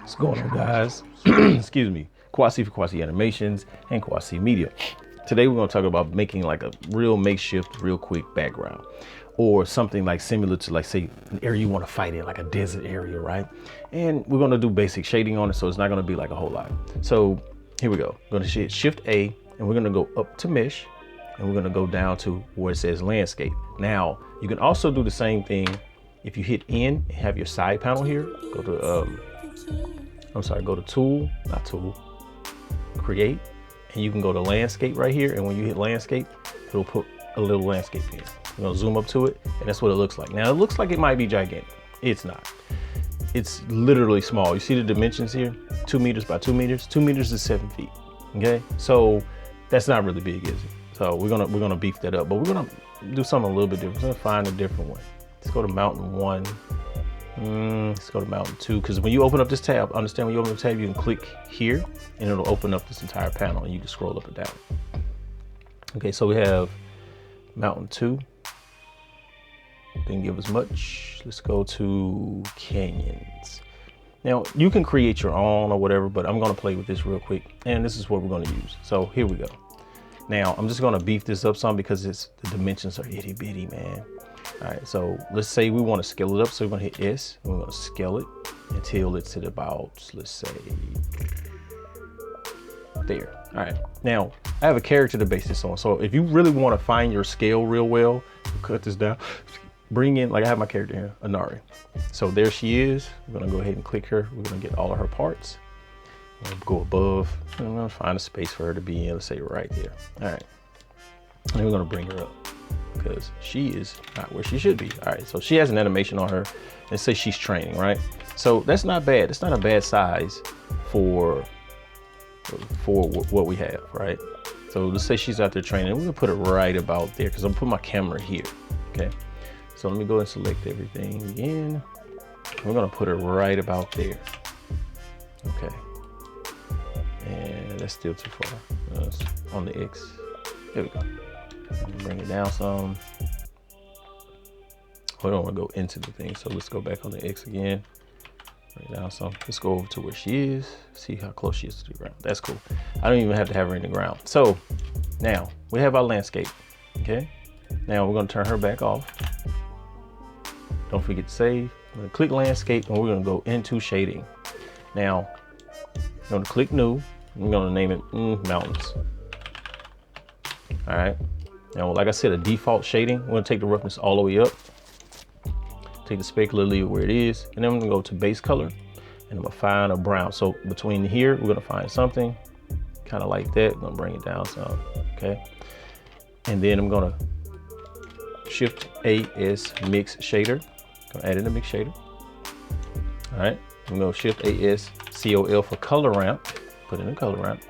What's going on, guys? Excuse me. Kwasi for Kwasi Animations and Kwasi Media. Today we're going to talk about making like a real makeshift, real quick background, or something like similar to, like, say, an area you want to fight in, like a desert area, right? And we're going to do basic shading on it, so it's not going to be like a whole lot. So here we go. We're going to hit Shift A, and we're going to go up to Mesh, and we're going to go down to where it says Landscape. Now you can also do the same thing if you hit N and have your side panel here. Go to go to Tool, not Tool, Create, and you can go to Landscape right here. And when you hit Landscape, it'll put a little landscape in. We're gonna zoom up to it, and that's what it looks like. Now it looks like it might be gigantic. It's not. It's literally small. You see the dimensions here? 2 meters by 2 meters. 2 meters is 7 feet. Okay, so that's not really big, is it? So we're gonna beef that up, but we're gonna do something a little bit different. We're gonna find a different one. Let's go to Mountain 1. Let's go to Mountain 2, because when you open up this tab, understand when you open the tab, you can click here and it'll open up this entire panel and you can scroll up and down. Okay, so we have Mountain 2. Didn't give us much. Let's go to Canyons. Now you can create your own or whatever, but I'm gonna play with this real quick, and this is what we're gonna use. So here we go. Now I'm just gonna beef this up some because the dimensions are itty bitty, man. All right, so let's say we want to scale it up. So we're gonna hit S and we're gonna scale it until it's at about, let's say, there. All right, now I have a character to base this on. So if you really want to find your scale real well, cut this down, bring in, like I have my character here, Inari. So there she is. We're gonna go ahead and click her. We're gonna get all of her parts. We'll go above. I'm gonna find a space for her to be in, let's say right there. All right, and then we're gonna bring her up, because she is not where she should be. All right, so she has an animation on her. Let's say she's training, right? So that's not bad. It's not a bad size for what we have, right? So let's say she's out there training. We're gonna put it right about there, because I'm putting my camera here, okay? So let me go and select everything again. We're gonna put it right about there, okay? And that's still too far. On the X, there we go. Bring it down some. We don't want to go into the thing, so let's go back on the X again. Bring it down some. Let's go over to where she is. See how close she is to the ground. That's cool. I don't even have to have her in the ground. So now we have our landscape. Okay. Now we're going to turn her back off. Don't forget to save. I'm going to click landscape, and we're going to go into shading. Now I'm going to click new. I'm going to name it mountains. All right. Now, like I said, a default shading, we're gonna take the roughness all the way up, take the specular, leave it where it is, and then I'm gonna go to base color, and I'm gonna find a brown. So between here, we're gonna find something kind of like that. I'm gonna bring it down some, okay? And then I'm gonna Shift AS Mix Shader. Gonna add in a mix shader. All right, I'm gonna Shift AS COL for color ramp, put in a color ramp.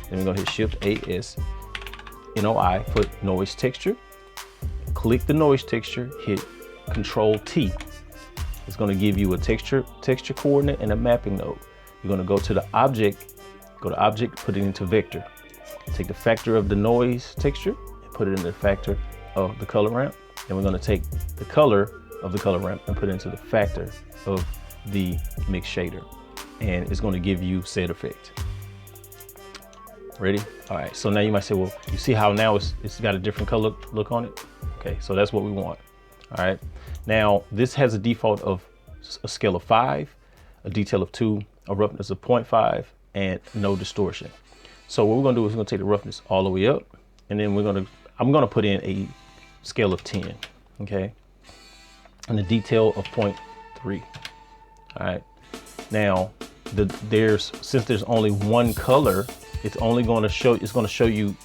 Then we're gonna hit Shift AS NOI for noise texture. Click the noise texture, hit Control T. It's going to give you a texture coordinate and a mapping node. You're going to go to the object, put it into vector. Take the factor of the noise texture and put it in the factor of the color ramp. Then we're going to take the color of the color ramp and put it into the factor of the mix shader. And it's going to give you said effect. Ready? All right, so now you might say, well, you see how now it's got a different color look on it? Okay, so that's what we want. All right, now this has a default of a scale of 5, a detail of 2, a roughness of 0.5, and no distortion. So what we're gonna do is we're gonna take the roughness all the way up, and then I'm gonna put in a scale of 10, okay? And a detail of 0.3. All right, now since there's only one color, it's going to show you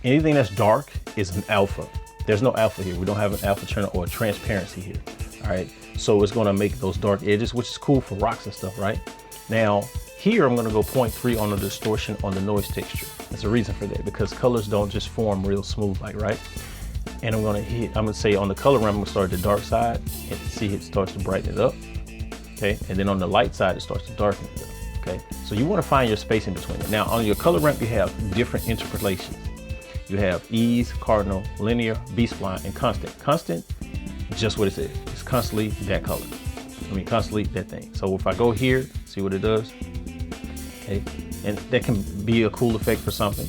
anything that's dark is an alpha. There's no alpha here. We don't have an alpha channel or a transparency here. All right. So it's going to make those dark edges, which is cool for rocks and stuff, right? Now here, I'm going to go 0.3 on the distortion on the noise texture. There's a reason for that, because colors don't just form real smooth, like, right? And I'm going to say on the color ramp, I'm going to start at the dark side and see it starts to brighten it up. Okay. And then on the light side, it starts to darken it up. Okay, so you want to find your space in between it. Now on your color ramp, you have different interpolations. You have ease, cardinal, linear, B-spline, and constant. Constant, just what it says. It's constantly that color. Constantly that thing. So if I go here, See what it does? Okay, and that can be a cool effect for something.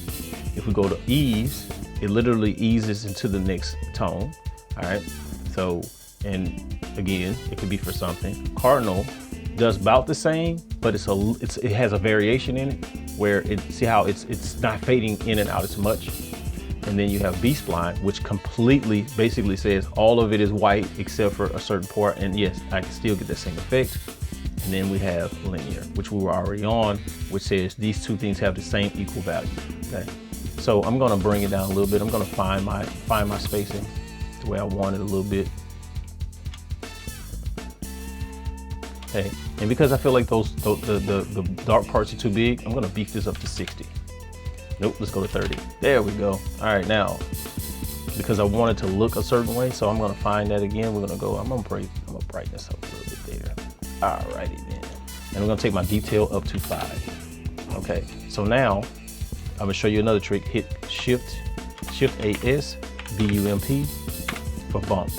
If we go to ease, it literally eases into the next tone. All right, so, and again, it could be for something. Cardinal does about the same, but it has a variation in it where see how it's not fading in and out as much. And then you have B-spline, which completely basically says all of it is white except for a certain part. And yes, I can still get the same effect. And then we have linear, which we were already on, which says these two things have the same equal value. Okay, so I'm gonna bring it down a little bit. I'm gonna find my spacing the way I want it a little bit. Okay, and because I feel like the dark parts are too big, I'm gonna beef this up to 60. Nope, let's go to 30. There we go. All right, now, because I want it to look a certain way, so I'm gonna find that again. We're gonna go, I'm gonna brighten this up a little bit there. All righty then. And I'm gonna take my detail up to 5. Okay, so now I'm gonna show you another trick. Hit Shift AS, BUMP for bump.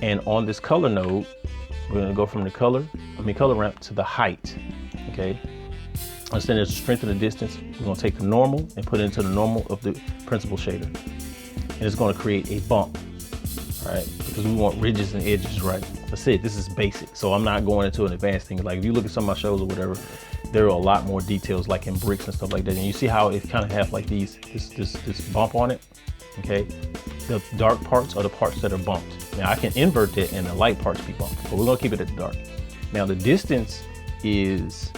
And on this color node, we're gonna go from the color ramp to the height, okay? Understand there's a strength in the distance. We're gonna take the normal and put it into the normal of the principal shader. And it's gonna create a bump, all right? Because we want ridges and edges, right? That's it, this is basic. So I'm not going into an advanced thing. Like if you look at some of my shows or whatever, there are a lot more details like in bricks and stuff like that. And you see how it kind of has like this bump on it, okay? The dark parts are the parts that are bumped. Now I can invert it and the light parts be bumped, but we're gonna keep it at the dark. Now the distance is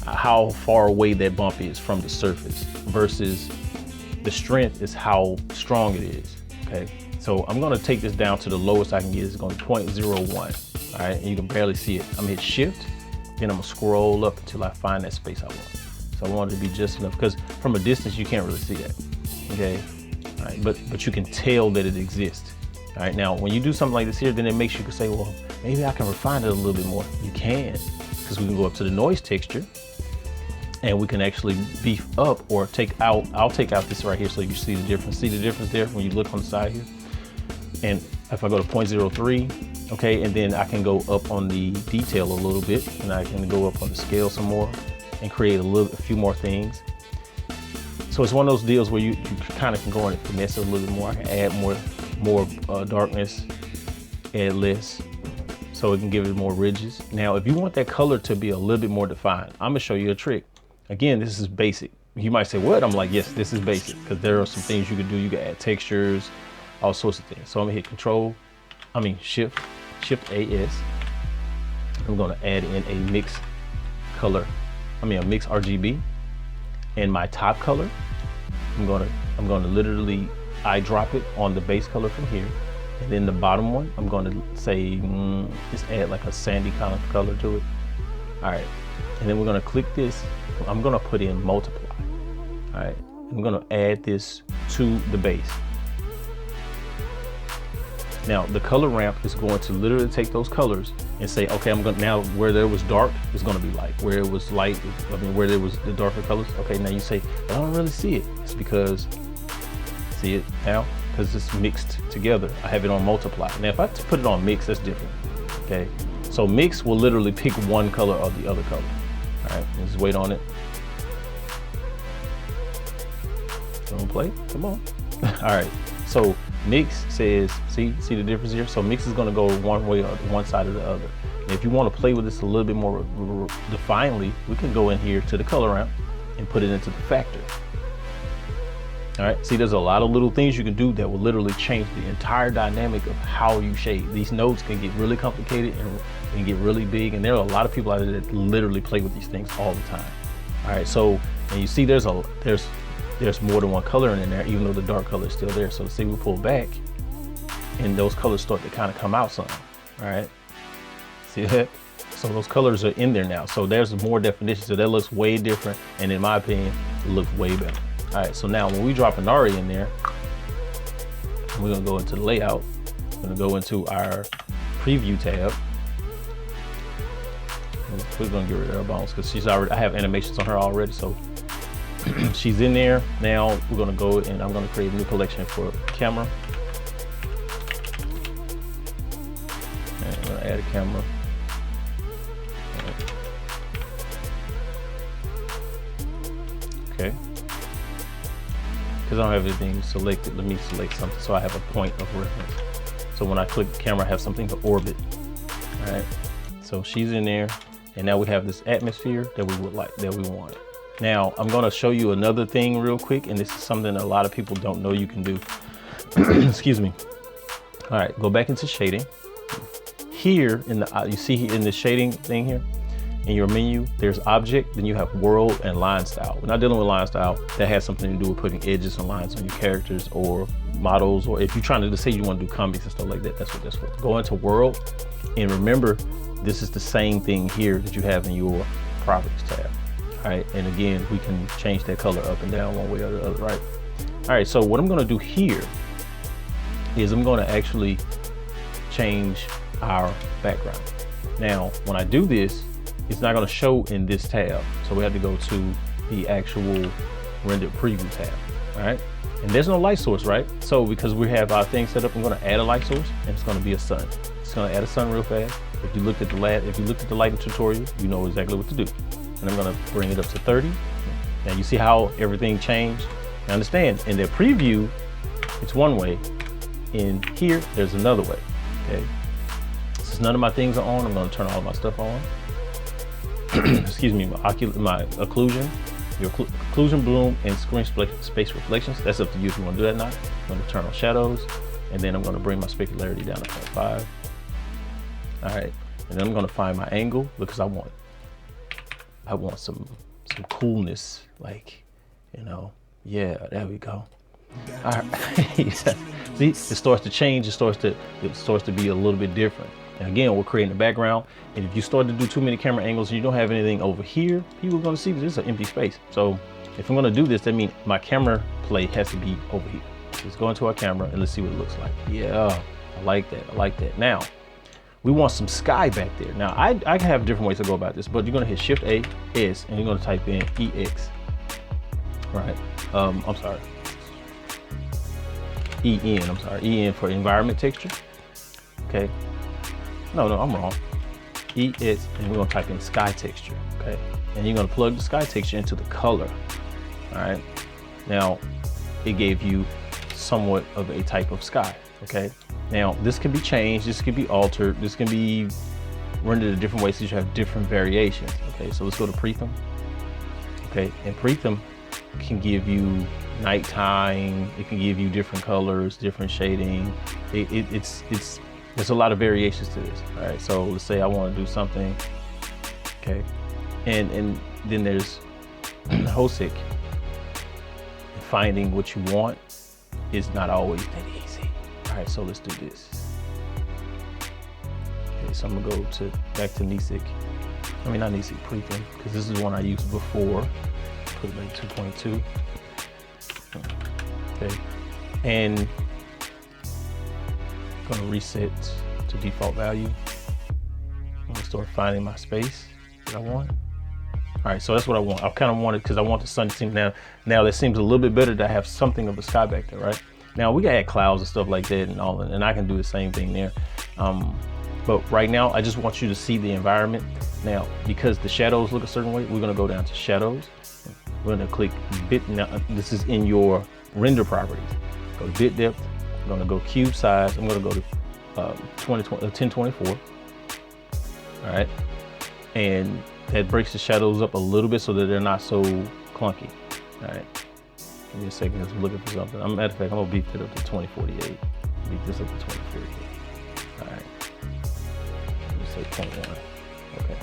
how far away that bump is from the surface versus the strength is how strong it is, okay? So I'm gonna take this down to the lowest I can get. It's gonna be 0.01, all right? And you can barely see it. I'm gonna hit Shift, then I'm gonna scroll up until I find that space I want. So I want it to be just enough, because from a distance, you can't really see that, okay? All right, but you can tell that it exists. All right, now when you do something like this here, then it makes you say, well, maybe I can refine it a little bit more. You can, because we can go up to the noise texture and we can actually beef up or take out. I'll take out this right here so you see the difference. See the difference there when you look on the side here? And if I go to 0.03, okay, and then I can go up on the detail a little bit, and I can go up on the scale some more and create a few more things. So it's one of those deals where you kind of can go in and finesse it a little bit more. I can add more darkness, add less, so it can give it more ridges. Now, if you want that color to be a little bit more defined, I'm gonna show you a trick. Again, this is basic. You might say, what? I'm like, yes, this is basic, because there are some things you can do. You can add textures, all sorts of things. So I'm gonna hit Shift AS. I'm gonna add in a mix color, a mix RGB. And my top color, I'm gonna literally eyedrop it on the base color from here. And then the bottom one, I'm gonna say, just add like a sandy kind of color to it. All right, and then we're gonna click this. I'm gonna put in multiply. All right, I'm gonna add this to the base. Now the color ramp is going to literally take those colors and say, okay, I'm gonna, now where there was dark, it's gonna be light. Where it was light, where there was the darker colors, okay, now you say, I don't really see it. It's because, see it now? Because it's mixed together. I have it on multiply. Now if I put it on mix, that's different, okay? So mix will literally pick one color or the other color. All right, just wait on it. Don't play, come on. All right, so mix says, see the difference here? So mix is gonna go one way or one side or the other. And if you wanna play with this a little bit more definedly, we can go in here to the color ramp and put it into the factor. All right, see, there's a lot of little things you can do that will literally change the entire dynamic of how you shade. These nodes can get really complicated and get really big, and there are a lot of people out there that literally play with these things all the time. All right, so, and you see there's more than one color in there, even though the dark color is still there. So see, we pull back and those colors start to kind of come out some. All right, see that? So those colors are in there now. So there's more definition. So that looks way different. And in my opinion, it looks way better. All right, so now when we drop an ARI in there, we're gonna go into the layout. We're gonna go into our preview tab. We're gonna get rid of her bones because I have animations on her already. So she's in there. Now we're gonna go and I'm gonna create a new collection for camera. And I'm gonna add a camera. okay? Because I don't have everything selected, let me select something so I have a point of reference. So when I click the camera, I have something to orbit, all right? So she's in there, and now we have this atmosphere that we would like, that we want. Now, I'm gonna show you another thing real quick, and this is something a lot of people don't know you can do. Excuse me. All right, go back into shading. Here in the, you see in the shading thing here, in your menu, there's object, then you have world and line style. We're not dealing with line style. That has something to do with putting edges and lines on your characters or models, or if you're trying to say you want to do comics and stuff like that, that's what that's for. Go into world, and remember, this is the same thing here that you have in your properties tab. All right, and again, we can change that color up and down one way or the other, right? All right, so what I'm gonna do here is I'm gonna actually change our background. Now, when I do this, it's not gonna show in this tab. So we have to go to the actual render preview tab, all right? And there's no light source, right? So because we have our thing set up, I'm gonna add a light source, and it's gonna be a sun. It's gonna add a sun real fast. If you looked at the lighting tutorial, you know exactly what to do. And I'm gonna bring it up to 30. Now you see how everything changed? Now understand, in the preview, it's one way. In here, there's another way, okay? Since none of my things are on, I'm gonna turn all of my stuff on. Excuse me, my occlusion, your occlusion, bloom, and screen space reflections. That's up to you if you want to do that or not. I'm going to turn on shadows, and then I'm going to bring my specularity down to 0.5. All right, and then I'm going to find my angle because I want some coolness, like, you know, yeah, there we go. All right, yeah. See, it starts to change. It starts to be a little bit different. And again, we're creating the background. And if you start to do too many camera angles and you don't have anything over here, people are gonna see this is an empty space. So if I'm gonna do this, that means my camera play has to be over here. Let's go into our camera and let's see what it looks like. Yeah, I like that, I like that. Now, we want some sky back there. Now, I have different ways to go about this, but you're gonna hit Shift A, S, and you're gonna type in EX, right? I'm sorry. EN, I'm sorry, EN for environment texture, okay? No, I'm wrong. EX, and we're gonna type in sky texture, okay? And you're gonna plug the sky texture into the color, all right? Now, it gave you somewhat of a type of sky, okay? Now, this can be changed, this can be altered, this can be rendered in different ways so you have different variations, okay? So let's go to Pretham, okay? And Pretham can give you nighttime, it can give you different colors, different shading. There's a lot of variations to this, all right? So let's say I want to do something, okay? And then there's Hosek. Finding what you want is not always that easy. All right, so let's do this. Okay, so I'm gonna go back to Nisik. I mean, not Nisik, Pretham, because this is one I used before. Put it like 2.2. Okay, and I'm gonna reset to default value. I'm gonna start finding my space that I want. All right, so that's what I want. I kind of want it because I want the sun to seem now that seems a little bit better to have something of a sky back there, right? Now we can add clouds and stuff like that and all, and I can do the same thing there. But right now, I just want you to see the environment. Now, because the shadows look a certain way, we're gonna go down to shadows. We're gonna click bit. Now, this is in your render properties. Go to bit depth. I'm gonna go cube size. I'm gonna go to 1024. All right, and that breaks the shadows up a little bit so that they're not so clunky. All right, give me a second because I'm looking for something. Matter of fact, I'm gonna beat it up to 2048. Beat this up to 2048. All right, let me say 0.1. Okay.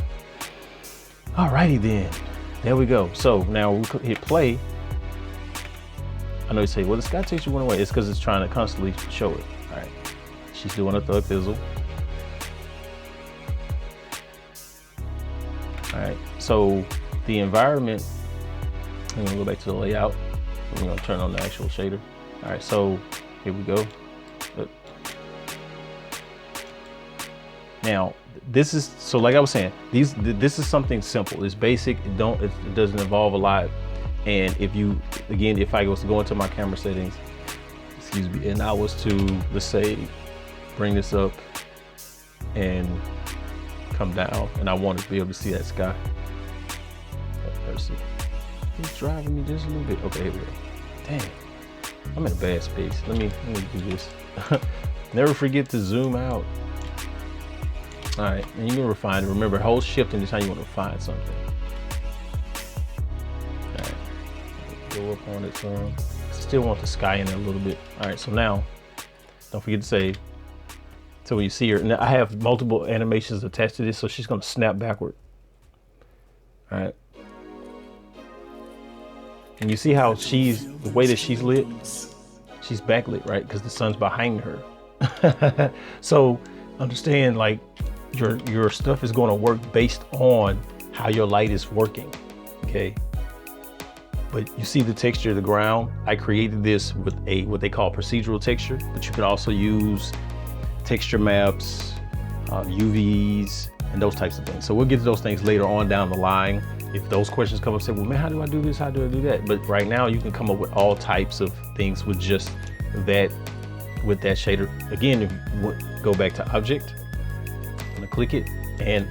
Alrighty then. There we go. So now we hit play. I know you say, well, the sky texture went away. It's because it's trying to constantly show it. All right. She's doing a thug thizzle. All right. So the environment, I'm gonna go back to the layout. We're gonna turn on the actual shader. All right. So here we go. Look. Now this is, so like I was saying, this is something simple. It's basic. It doesn't involve a lot. And if you, again, if I was to go into my camera settings, excuse me, and I was to, let's say, bring this up and come down, and I wanted to be able to see that sky. Let's see. It's driving me just a little bit. Okay, here we go. Dang, I'm in a bad space. Let me do this. Never forget to zoom out. All right, and you can refine it. Remember, hold shift anytime you want to find something. All right, go up on it some. Still want the sky in there a little bit. All right, so now, don't forget to save. So when you see her, now I have multiple animations attached to this, so she's gonna snap backward. All right. And you see how the way that she's lit, she's backlit, right? Because the sun's behind her. So understand, like, your stuff is going to work based on how your light is working, okay? But you see the texture of the ground. I created this with what they call procedural texture, but you can also use texture maps, UVs, and those types of things. So we'll get to those things later on down the line. If those questions come up, say, well, man, how do I do this? How do I do that? But right now you can come up with all types of things with just that, with that shader. Again, if you go back to object, I'm gonna click it and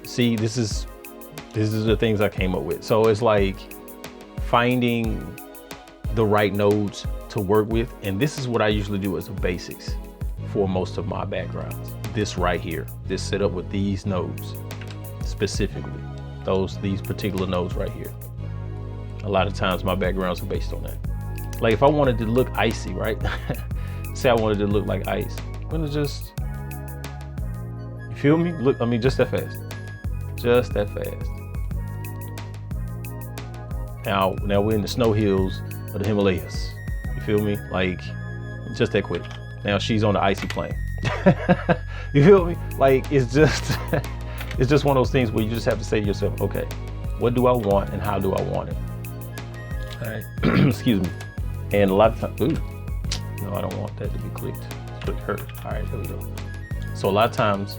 see, this is the things I came up with. So it's like finding the right nodes to work with. And this is what I usually do as a basics for most of my backgrounds. This right here, this setup with these nodes specifically. These particular nodes right here. A lot of times my backgrounds are based on that. Like if I wanted to look icy, right? Say I wanted to look like ice. I'm gonna just, you feel me? Look, I mean, just that fast. Just that fast. Now we're in the snow hills of the Himalayas. You feel me? Like, just that quick. Now she's on the icy plain. You feel me? Like, it's just, it's just one of those things where you just have to say to yourself, okay, what do I want and how do I want it? All right, excuse me. And a lot of times, no, I don't want that to be clicked. Click her. All right, there we go. So a lot of times,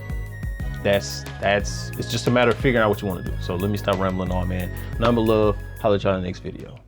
it's just a matter of figuring out what you want to do. So let me stop rambling on, man. Number love. Holla at y'all in the next video.